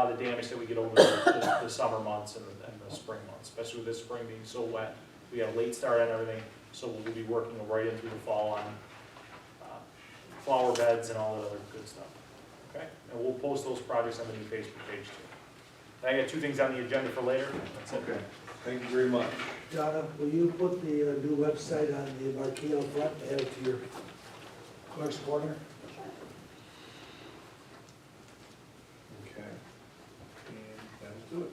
lot of the damage that we get over the summer months and the spring months, especially with this spring being so wet. We got a late start on everything, so we'll be working right into the fall on flower beds and all that other good stuff. Okay, and we'll post those projects on the new Facebook page too. I got two things on the agenda for later. That's it. Okay, thank you very much. Donna, will you put the new website on the marquee out front, add it to your clerk's corner? Okay, and that'll do it.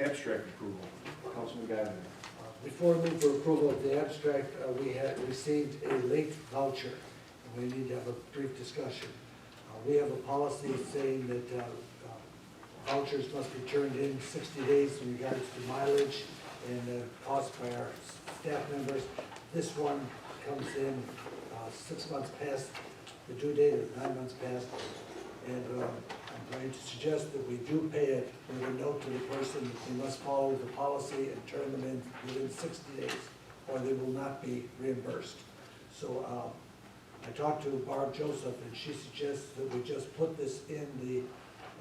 Abstract approval, Councilman Gavin. Before we move for approval of the abstract, we had received a late voucher, and we need to have a brief discussion. We have a policy saying that vouchers must be turned in 60 days in regards to mileage and cost by our staff members. This one comes in 6 months past the due date, or 9 months past, and I'm going to suggest that we do pay it with a note to the person that they must follow the policy and turn them in within 60 days, or they will not be reimbursed. So I talked to Barb Joseph, and she suggests that we just put this in the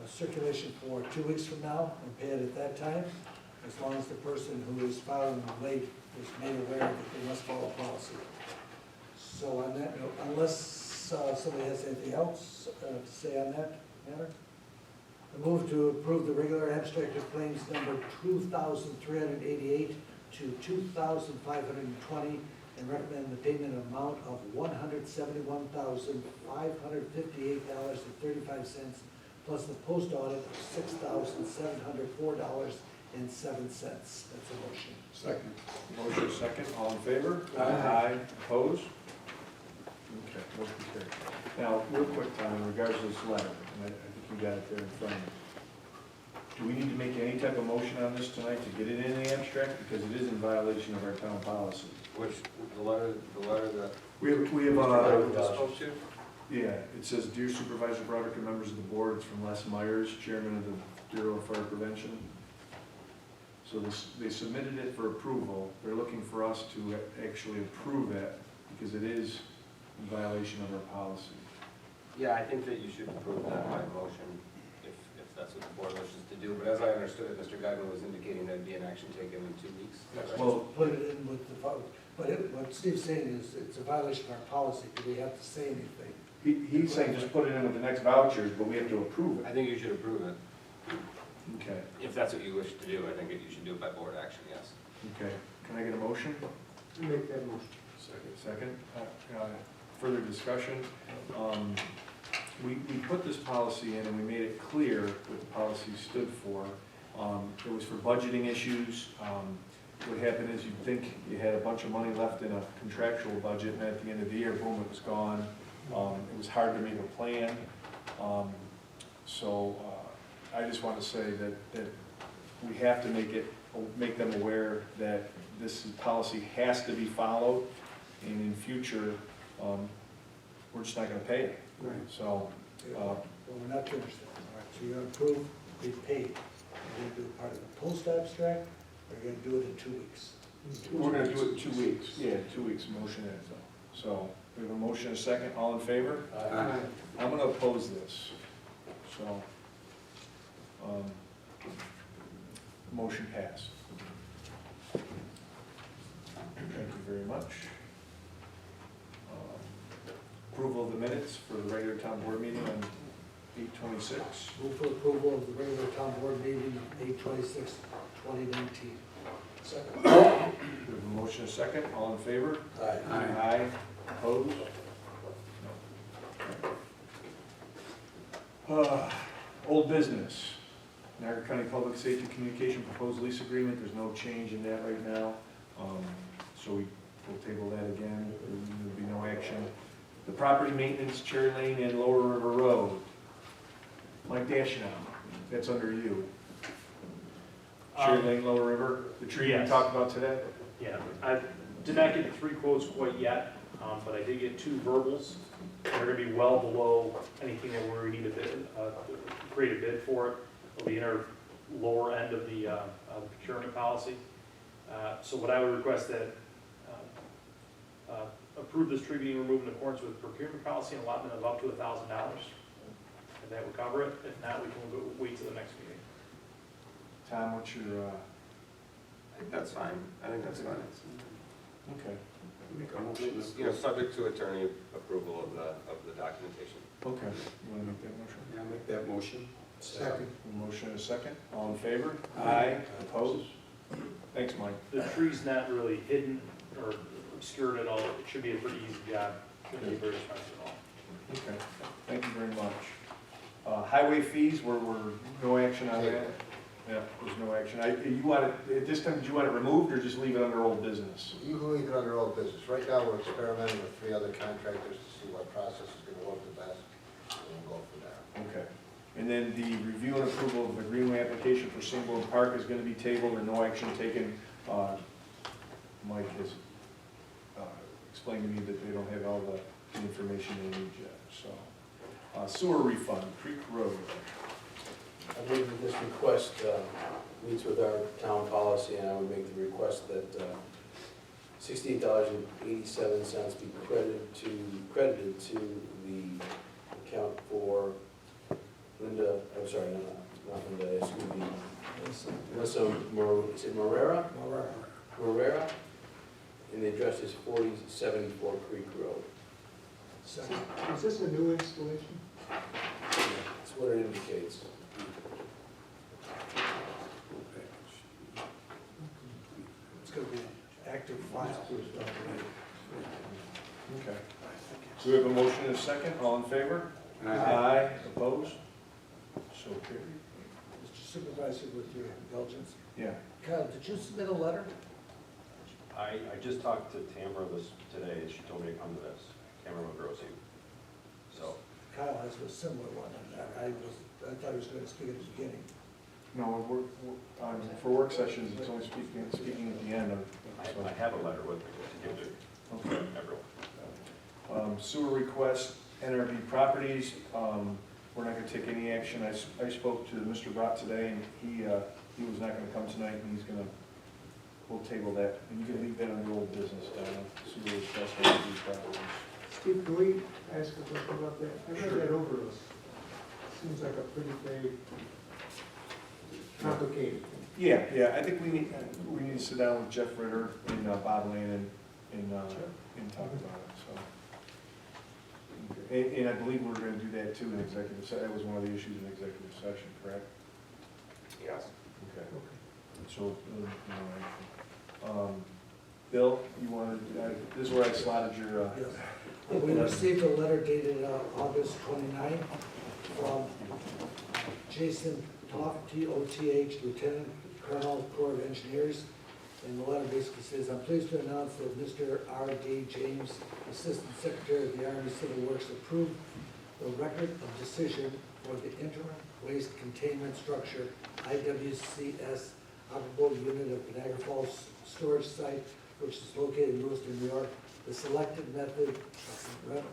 circulation for 2 weeks from now and pay it at that time, as long as the person who is filing late is made aware that they must follow policy. So on that note, unless somebody has anything else to say on that matter, I move to approve the regular abstract of claims number 2,388 to 2,520 and recommend the payment amount of $171,558.35 plus the post audit of $6,704.07. That's a motion. Second. Motion second, all in favor? Aye. Opposed? Okay, motion carried. Now, real quick, Tom, in regards to this letter, and I think you got it there in front of you. Do we need to make any type of motion on this tonight to get it in the abstract? Because it is in violation of our town policy. Which, the letter that We have, Mr. spoke to? yeah, it says, Dear Supervisor Broderick and members of the board, it's from Les Myers, Chairman of the Bureau of Fire Prevention. So they submitted it for approval. They're looking for us to actually approve it because it is in violation of our policy. Yeah, I think that you should approve that by motion, if that's what the board wishes to do. But as I understood it, Mr. Guyman was indicating there'd be an action taken in 2 weeks. Is that right? Well, Put it in with the vote. But what Steve's saying is it's a violation of our policy. Do we have to say anything? he's saying just put it in with the next vouchers, but we have to approve I it. think you should approve it. Okay, If that's what you wish to do, I think that you should do it by board action, yes. okay. Can I get a motion? Make that motion. Second. Further discussion. We put this policy in and we made it clear what the policy stood for. It was for budgeting issues. What happened is you'd think you had a bunch of money left in a contractual budget, and at the end of the year, boom, it was gone. It was hard to make a plan. So I just want to say that we have to make them aware that this policy has to be followed, and in future, we're just not going to pay it. Right. So, Well, we're not finished then. All right, so you're gonna approve, we paid. You're gonna do it part of the post abstract, or you're gonna do it in 2 weeks? we're going to do it in 2 weeks. Yeah, 2 weeks, motion is though. So, we have a motion and a second, all in favor? Aye. I'm going to oppose this. So, motion passed. Thank you very much. Approval of the minutes for the regular town board meeting on 8/26. Move for approval of the regular town board meeting of 8/26/2019. Second. We have a motion and a second, all in favor? Aye. Aye. Opposed? No. Old business. Niagara County Public Safety Communication Proposed Lease Agreement, there's no change in that right now. So we'll table that again, there'll be no action. The property maintenance, Cherry Lane and Lower River Road. Mike Dashnow, that's under you. Cherry Lane, Lower River, the tree we Yes. talked about today? Yeah, I did not get the 3 quotes quite yet, but I did get 2 verbals. They're gonna be well below anything that we need to bid, create a bid for it. It'll be in our lower end of the procurement policy. So what I would request that approve this tree being removed in accordance with procurement policy and allotment of up to $1,000. that would cover it. If not, we can wait till the next meeting. Tom, what's your, I think that's fine. I think that's fine. okay, Make a motion. You know, subject to attorney approval of the documentation. okay. You wanna make that motion? Yeah, make that motion. Second. A motion and a second, all in favor? Aye. Opposed? Thanks, Mike. The tree's not really hidden or obscured at all. It should be a pretty easy job. Shouldn't be very expensive at all. Okay, thank you very much. Highway fees, we're no action on that? Yeah, there's no action. You want it, at this time, do you want it removed or just leave it under old business? You can leave it under old business. Right now, we're experimenting with 3 other contractors to see what process is gonna work the best, and we'll go from there. Okay. And then the review and approval of the Greenway application for Sanborn Park is gonna be tabled and no action taken. Mike has explained to me that they don't have all the information they need yet, so. Sewer refund, Creek Road. I believe that this request meets with our town policy, and I would make the request that $68.87 be credited to the account for Linda, I'm sorry, not Linda, excuse me, Melissa is it Morera? Morera, and the address is 4074 Creek Road. Second. Is this a new installation? That's what it indicates. It's gonna be an active file. Okay. So we have a motion and a second, all in favor? Aye. Opposed? So carried. Mr. Supervisor, with your indulgence. Yeah. Kyle, did you submit a letter? I just talked to Tamara today, and she told me to come to this, Tamara Magrosi. So, Kyle has a similar one, and I thought he was gonna speak at the beginning. No, for work sessions, it's only speaking at the end of. I have a letter with me to give to Okay. everyone. Sewer request, NRV properties, we're not gonna take any action. I spoke to Mr. Brott today, and he was not gonna come tonight, and we'll table that. And you can leave that on the old business, sewer request, NRV properties. Steve, can we ask a question about that? I read that over us. Seems like a pretty big, complicated thing. Yeah, I think we need to sit down with Jeff Ritter and Bob Lane and talk about it, so. And I believe we're gonna do that too in executive session. That was one of the issues in executive session, correct? Yes. Okay. So, Bill, you wanted, this is where I slotted your, Yes. We received a letter dated August 29th from Jason Toth, T-O-T-H, Lieutenant Colonel, Corps of Engineers. And the letter basically says, I'm pleased to announce that Mr. R.D. James, Assistant Secretary of the Army Civil Works, approved the record of decision for the interim waste containment structure, IWCS, operable unit of Niagara Falls Storage Site, which is located in Lewiston, New York. The selected method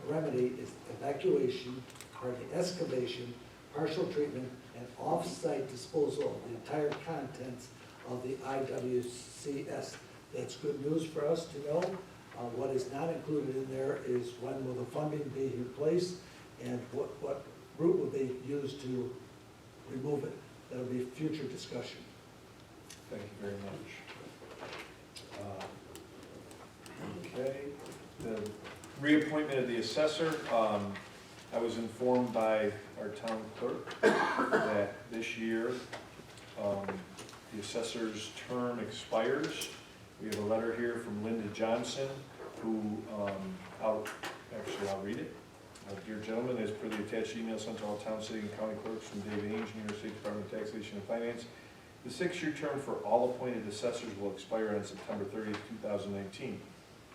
remedy is evacuation, excavation, partial treatment, and off-site disposal of the entire contents of the IWCS. That's good news for us to know. What is not included in there is when will the funding be in place, and what route will they use to remove it. That'll be future discussion. thank you very much. Okay, the reappointment of the assessor, I was informed by our town clerk that this year, the assessor's term expires. We have a letter here from Linda Johnson, who, I'll read it. Dear gentlemen, as per the attached email sent to all town, city, and county clerks from David Ainge, New York State Department of Taxation and Finance, the 6-year term for all appointed assessors will expire on September 30th, 2019.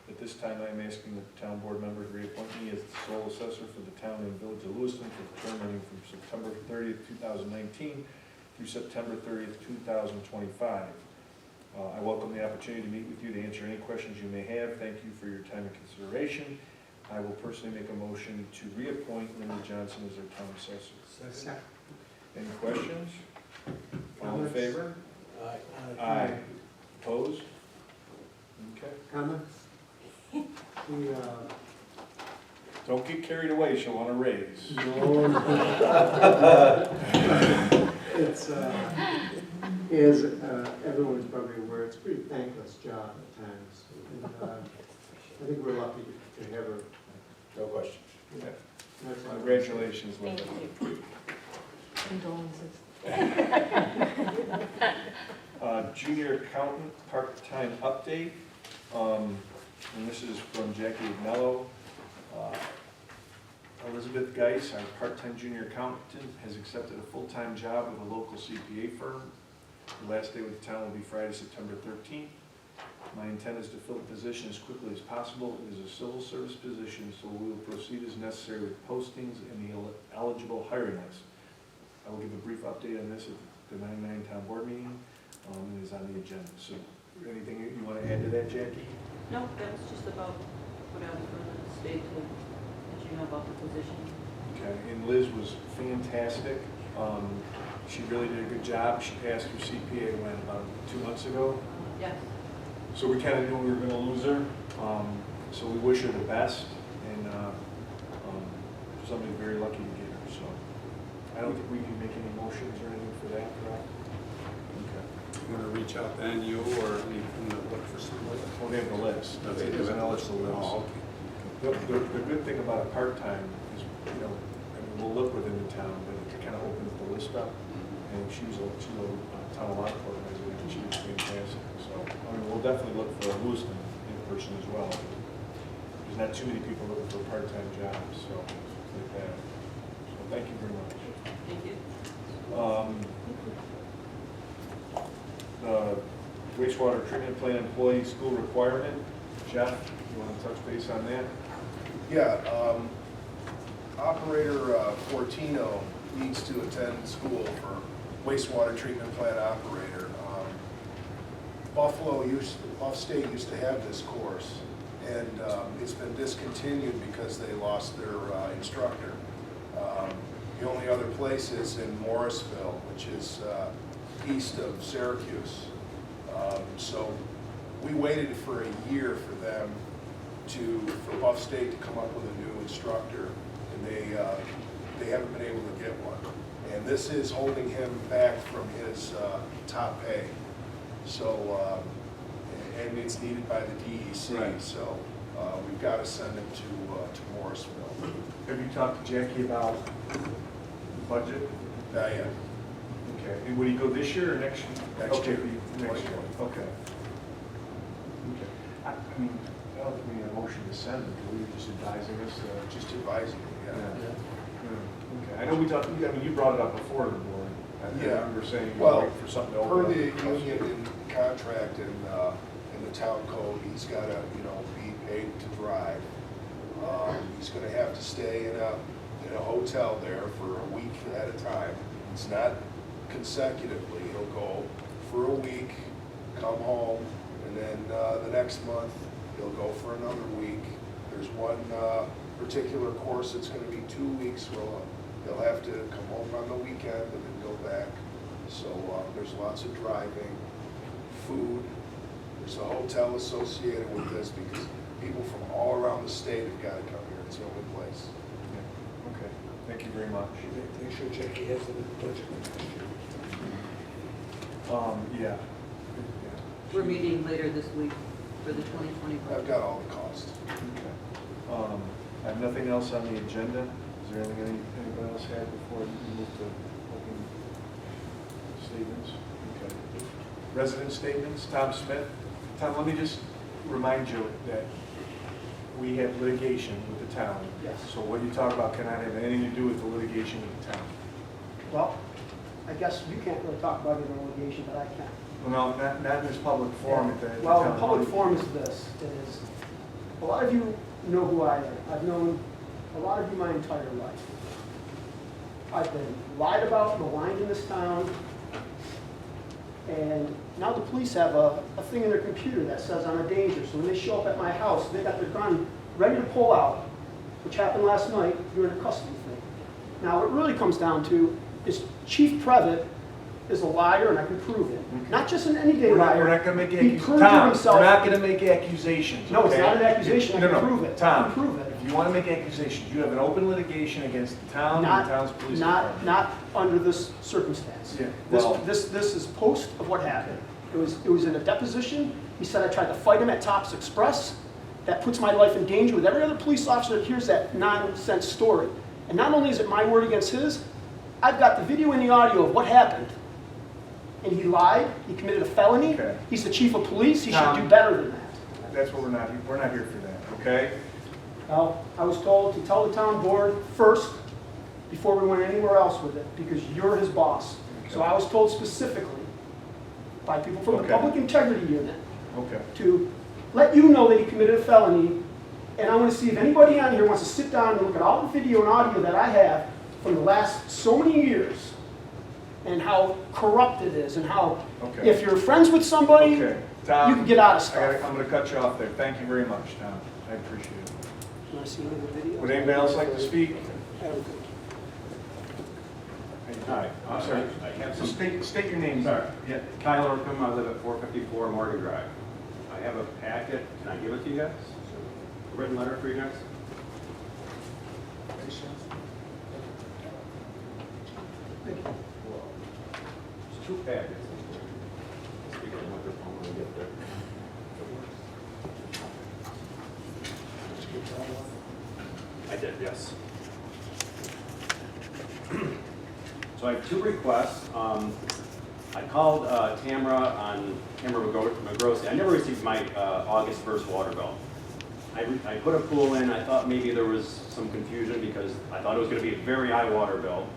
At this time, I am asking the town board member to reappoint me as the sole assessor for the town and village of Lewiston for the term running from September 30th, 2019 through September 30th, 2025. I welcome the opportunity to meet with you to answer any questions you may have. Thank you for your time and consideration. I will personally make a motion to reappoint Linda Johnson as our town assessor. Second. Any questions? All in favor? Aye. Opposed? Okay. Comments? The Don't get carried away, she'll want to raise. No, it's, as everyone's probably aware, it's a pretty thankless job at times. And I think we're lucky to have her. No question. Yeah. That's all. Congratulations, Thank Linda. you. Condolences. Junior accountant, part-time update. And this is from Jackie Agnello. Elizabeth Geis, our part-time junior accountant, has accepted a full-time job with a local CPA firm. The last day with the town will be Friday, September 13th. My intent is to fill the position as quickly as possible. It is a civil service position, so we will proceed as necessary with postings and the eligible hiring list. I will give a brief update on this at the 9/9 town board meeting. It is on the agenda. So anything you want to add to that, Jackie? No, that was just about put out for the state to let you know about the position. Okay, and Liz was fantastic. She really did a good job. She passed her CPA about 2 months ago. Yes. So we kind of knew we were going to lose her. So we wish her the best, and somebody's very lucky to get her. So I don't think we can make any motions or anything for that, correct? Okay. You want to reach out then, you or anything to look for somebody? Well, they have the list. No, they There's do an have eligible the list. list. The good thing about a part-time is, I mean, we'll look within the town, but it kind of opens the list up. And she was a town of lot organizer, and she was fantastic. So, I mean, we'll definitely look for a Lewiston in person as well. There's not too many people looking for part-time jobs, so, like that. So, thank you very much. Thank you. The wastewater treatment plant employee school requirement, Jeff, you want to touch base on that? Yeah, Operator Fortino needs to attend school for wastewater treatment plant operator. Buff State used to have this course, and it's been discontinued because they lost their instructor. The only other place is in Morrisville, which is east of Syracuse. So we waited for a year for them for Buff State to come up with a new instructor, and they haven't been able to get one. And this is holding him back from his top pay. So, and it's needed by the DEC, Right. so we've got to send him to Morrisville. Have you talked to Jackie about the budget? Not yet. Okay, and would he go this year or next year? Next Okay, year. Next year, okay. Okay. I mean, I don't think we need a motion to send him, we were just advising us, Just advising him, yeah. Okay, I know we talked, I mean, you brought it up before the board. I Yeah. remember saying you Well, were waiting for something to Per open the up. union in contract in the town code, he's got to, be paid to drive. He's going to have to stay in a hotel there for a week at a time. It's not consecutively. He'll go for a week, come home, and then the next month he'll go for another week. There's one particular course that's going to be 2 weeks. Well, he'll have to come home on the weekend and then go back. So there's lots of driving, food. There's a hotel associated with this because people from all around the state have got to come here. It's the only place. Yeah. Okay, thank you very much. Make sure Jackie has it in the budget next year. Yeah. We're meeting later this week for the 2020 I've budget. got all the costs. Okay. I have nothing else on the agenda. Is there anything anybody else had before we move to open statements? Okay. Resident statements, Tom Smith. Tom, let me just remind you that we have litigation with the town. Yes. So what you talk about cannot have anything to do with the litigation with the town. Well, I guess you can't really talk about it in litigation, but I can. Well, no, not in this public forum at the town. Well, the public forum is this, it is, a lot of you know who I am. I've known a lot of you my entire life. I've been lied about, maligned in this town, and now the police have a thing in their computer that says I'm a danger. So when they show up at my house, they got their gun ready to pull out, which happened last night during a custody thing. Now, what it really comes down to is Chief Previtt is a liar and I can prove it. Not just an anyday We're liar. not gonna make He accusations. perjured Tom, himself. we're not gonna make accusations, No, it's okay? not an accusation, I No, can no. prove it. I Tom, can prove it. if you wanna make accusations, you have an open litigation against the town and the town's police department. Not under this circumstance. Yeah, well- This is post of what happened. It was in a deposition. He said I tried to fight him at Tops Express. That puts my life in danger with every other police officer that hears that nonsense story. And not only is it my word against his, I've got the video and the audio of what happened. And he lied, he committed a felony. Okay. He's the chief of police, he should Tom. do better than that. That's what we're not here for that, okay? Well, I was told to tell the town board first, before we went anywhere else with it, because you're his boss. So I was told specifically by people from the Okay. Public Integrity Unit Okay. to let you know that he committed a felony, and I want to see if anybody on here wants to sit down and look at all the video and audio that I have from the last so many years, and how corrupt it is, and how, Okay. if you're friends with somebody, Okay, Tom. you can get out of I stuff. I'm gonna cut you off there. Thank you very much, Tom. I appreciate it. You want to see any of the video? Would anybody else like to speak? Hi. I'm sorry. I have Just some, state your name. sorry. Yeah, Kyle Orcom, I live at 454 Morgan Drive. I have a packet, can I give it to you guys? A written letter for you guys? It's two packets. Speak on the microphone when we get there. I did, yes. So I have two requests. I called Tamara McGrossi. I never received my August 1st water bill. I put a pool in. I thought maybe there was some confusion because I thought it was going to be a very high water bill.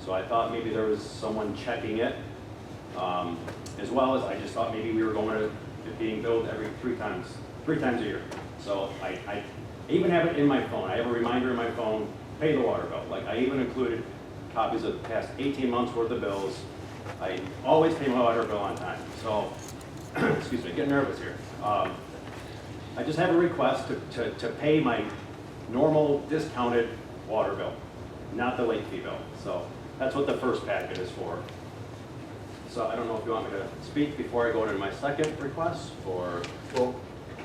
So I thought maybe there was someone checking it. As well as I just thought maybe we were going to it being billed every three times a year. So I even have it in my phone. I have a reminder in my phone, pay the water bill. Like I even included copies of the past 18 months worth of bills. I always pay my water bill on time. So, excuse me, getting nervous here. I just have a request to pay my normal discounted water bill, not the late fee bill. So that's what the first packet is for. So I don't know if you want me to speak before I go to my second request, or? Well,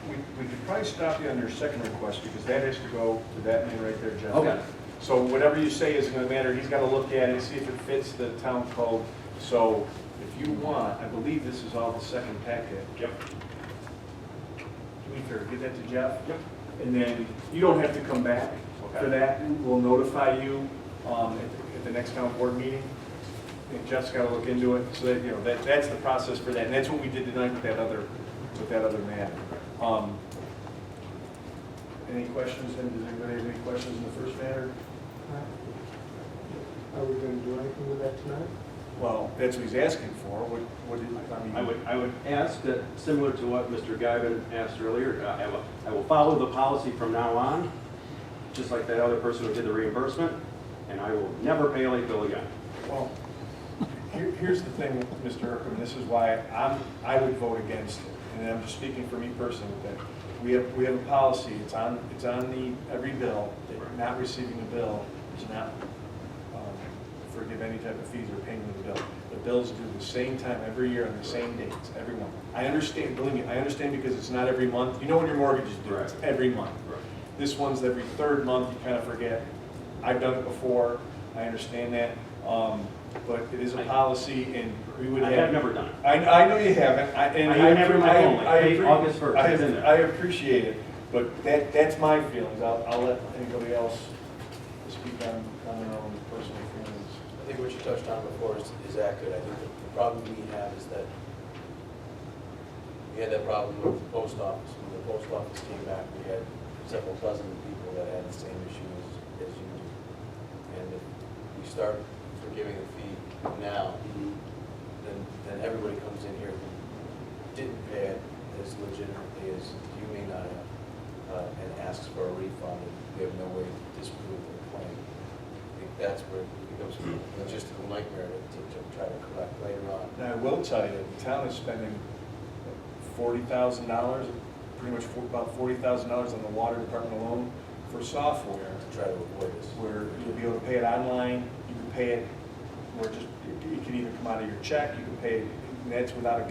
we could probably stop you on your second request because that has to go to that man right there, Jeff. Okay. So whatever you say isn't gonna matter. He's gotta look at it, see if it fits the town code. So if you want, I believe this is all the second packet. Yep. Do me a favor, give that to Jeff. Yep. And then you don't have to come back for Okay. that. We'll notify you at the next town board meeting. And Jeff's got to look into it, so that, you know, that's the process for that. And that's what we did tonight with that other matter. Any questions? And does anybody have any questions in the first matter? Are we going to do anything with that tonight? Well, that's what he's asking for. What did, I mean. I would ask that, similar to what Mr. Guyman asked earlier, I will follow the policy from now on, just like that other person who did the reimbursement, and I will never pay a late bill again. Well, here's the thing, Mr. Irkham, this is why I would vote against it, and I'm just speaking for me personally with that. We have a policy, it's on every bill, that not receiving a bill is not forgive any type of fees or payment of the bill. The bills due the same time every year on the same dates, every month. I understand, believe me, I understand because it's not every month. You know when your mortgage is due, it's every month. Right. This one's every third month, you kind of forget. I've done it before, I understand that, but it is a policy and we would have. I have never done it. I know you haven't, I have it in my phone, like, hey, August 1st, it's in there. I appreciate it, but that's my feelings. I'll let anybody else speak on their own personal feelings. I think what you touched on before is accurate. I think the problem we have is that we had that problem with the post office. When the post office came back, we had several dozen people that had the same issue as you do. And if we start forgiving the fee now, then everybody comes in here who didn't pay it as legitimately as you may not have, and asks for a refund, and we have no way to disprove their claim. I think that's where it becomes a logistical nightmare to try to collect later on. Now, I will tell you, the town is spending $40,000, pretty much about $40,000 on the water department alone for software. To try to avoid this. Where you'll be able to pay it online, you can pay it, or just, it can either come out of your check, you can pay, and that's without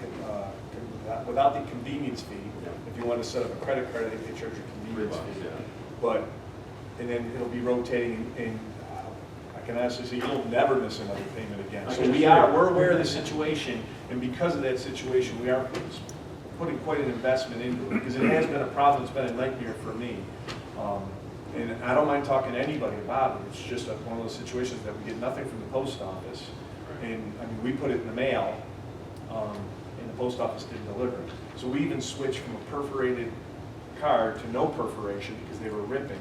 without the convenience fee. If you want to set up a credit card, I think they charge a convenience fee. But, and then it'll be rotating, and I can honestly say, you'll never miss another payment again. So we're aware of the situation, and because of that situation, we are putting quite an investment into it, because it has been a problem, it's been a nightmare for me. And I don't mind talking to anybody about it, it's just one of those situations that we get nothing from the post office. And, I mean, we put it in the mail, and the post office didn't deliver it. So we even switched from a perforated card to no perforation because they were ripping.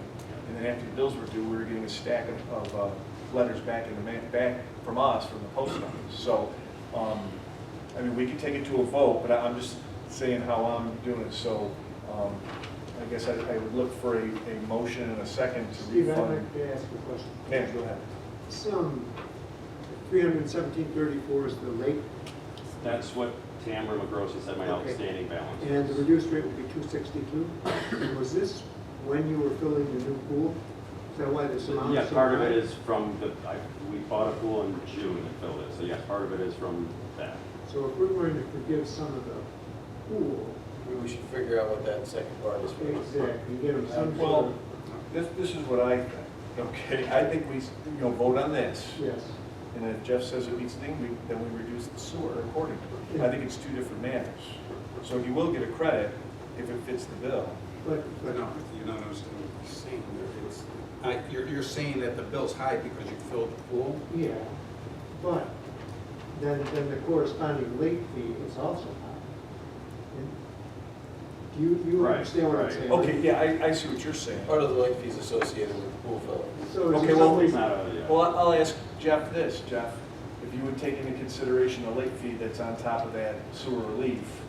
And then after the bills were due, we were getting a stack of letters back in the back from us, from the post office. So, I mean, we could take it to a vote, but I'm just saying how I'm doing it. So, I guess I would look for a motion and a second to Steve, I'd refund. like to ask a question. Yeah, go ahead. Some 317.34 is the late, That's what Tamara McGrossi said, my Okay. outstanding balance. and the reduced rate would be 262. And was this when you were filling the new pool? Is that why this amount is Yeah, so part of high? it is from we bought a pool in June and filled it, so yes, part of it is from that. So if we're going to forgive some of the pool, Maybe we should figure out what that second part is for. exactly, get them some sort Well, of, this is what I think, okay? I think we, vote on this. yes. And if Jeff says it meets the thing, then we reduce the sewer accordingly. I think it's two different matters. So you will get a credit if it fits the bill. But No, you're not understanding what you're saying. You're saying that the bill's high because you filled the pool? yeah, but then the corresponding late fee is also high. And do you Right, understand what I'm right. saying? Okay, yeah, I see what you're saying. Part of the late fees associated with the pool filling. So is Okay, there well, something- It's not a, yeah. Well, I'll ask Jeff this, Jeff. If you would take into consideration the late fee that's on top of that sewer relief.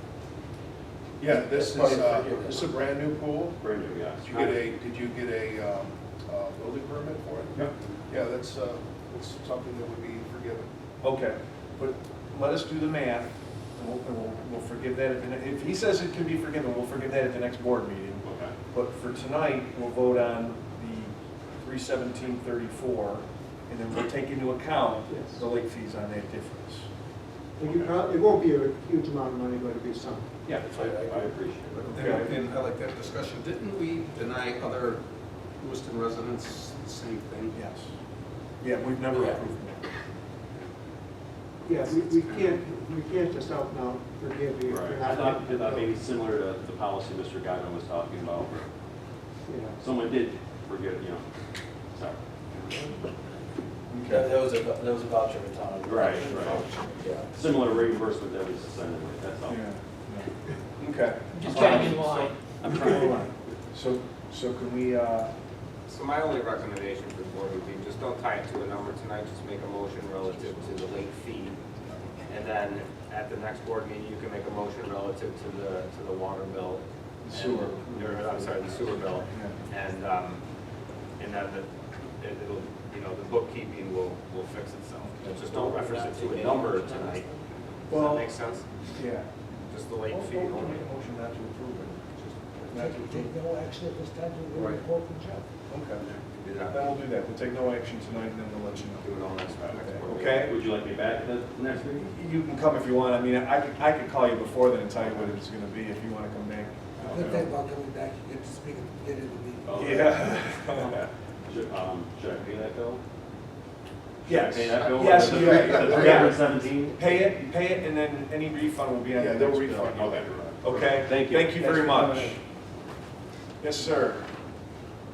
Yeah, this That's is, part of it. this is a brand new pool. Brand new, yes. Did you get a building permit for it? Yep. Yeah, that's something that would be forgiven. Okay, but let us do the math, and we'll forgive that. If he says it can be forgiven, we'll forgive that at the next board meeting. Okay. But for tonight, we'll vote on the 317.34, and then we'll take into account Yes. the late fees on that difference. It won't be a huge amount of money, but it'll be some. Yeah, I appreciate it. Okay. And I like that discussion. Didn't we deny other Lewiston residents the same thing? Yes. Yeah, we've never Yeah. approved that. Yeah, we can't just out and out forgive you. if Right, you're I not thought making the bill. maybe similar to the policy Mr. Guyton was talking about. Yeah. Someone did forget, sorry. That was a voucher for town. Right. Yeah. Similar reimbursement that was sent in, that's all. Yeah. Okay. Just getting in line. I'm trying. So can we, So my only recommendation for the board would be just don't tie it to a number tonight, just make a motion relative to the late fee. And then at the next board meeting, you can make a motion relative to the water bill. Sewer. I'm sorry, the sewer bill. yeah. And then it'll, the bookkeeping will fix itself. Just don't reference it to a number tonight. Does Well- that make sense? Yeah. Just the late fee We'll only. make a motion not to approve it. Just not to Take approve. no action at this time to get a Right. report from Jeff. Okay. Do Then that. we'll do that. We'll take no action tonight, and then we'll let you Do know. it all next board. Okay? Would you like me back at the next meeting? You can come if you want. I mean, I could call you before then and tell you what it's gonna be if you wanna come back. The good thing about coming back, you get to speak at the beginning of the meeting. Okay. Yeah. Should I pay that bill? Yes. Should I pay that bill? Yes, The you may. 317? Pay it, and then any refund will be on, Yeah, they'll that's refund you. okay. Okay? Thank you. Thank you very much. Yes, sir.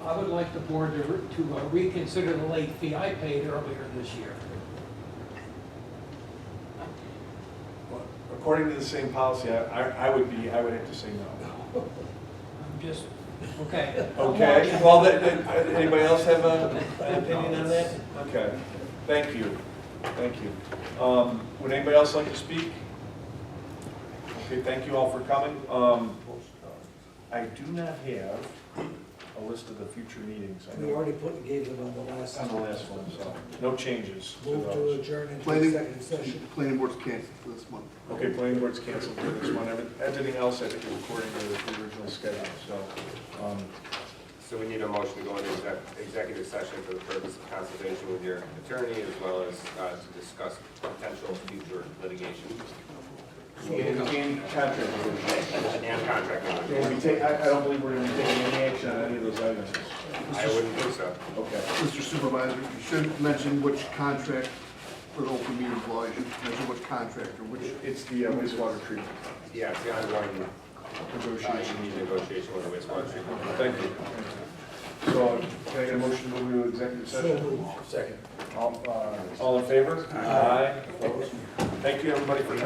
I would like the board to reconsider the late fee I paid earlier this year. According to the same policy, I would have to say no. I'm just, okay. Okay, well, anybody else have an opinion on that? Okay, thank you, thank you. Would anybody else like to speak? Okay, thank you all for coming. I do not have a list of the future meetings. I We know already gave them on the last. on the last one, so no changes to Move to those. adjourn into Planning- executive session. Planning board's canceled for this month. Okay, planning board's canceled for this one. Everything else, I think, is according to the original schedule, so. So we need a motion to go into executive session for the purpose of consultation with your attorney as well as to discuss potential potential future litigation. And contract negotiation. And contract We'll be negotiation. I don't believe we're gonna be taking any action on any of those items. I wouldn't think so. Okay. Mr. Supervisor, you shouldn't mention which contract for the open meetings law, you should mention which contract or which. It's the wastewater treatment Yeah, it's the ongoing negotiation. negotiation with the wastewater treatment. Thank you. So, can I get a motion to move to executive So session? moved. Second. All in favor? Aye. Opposed? Thank you, everybody, for coming.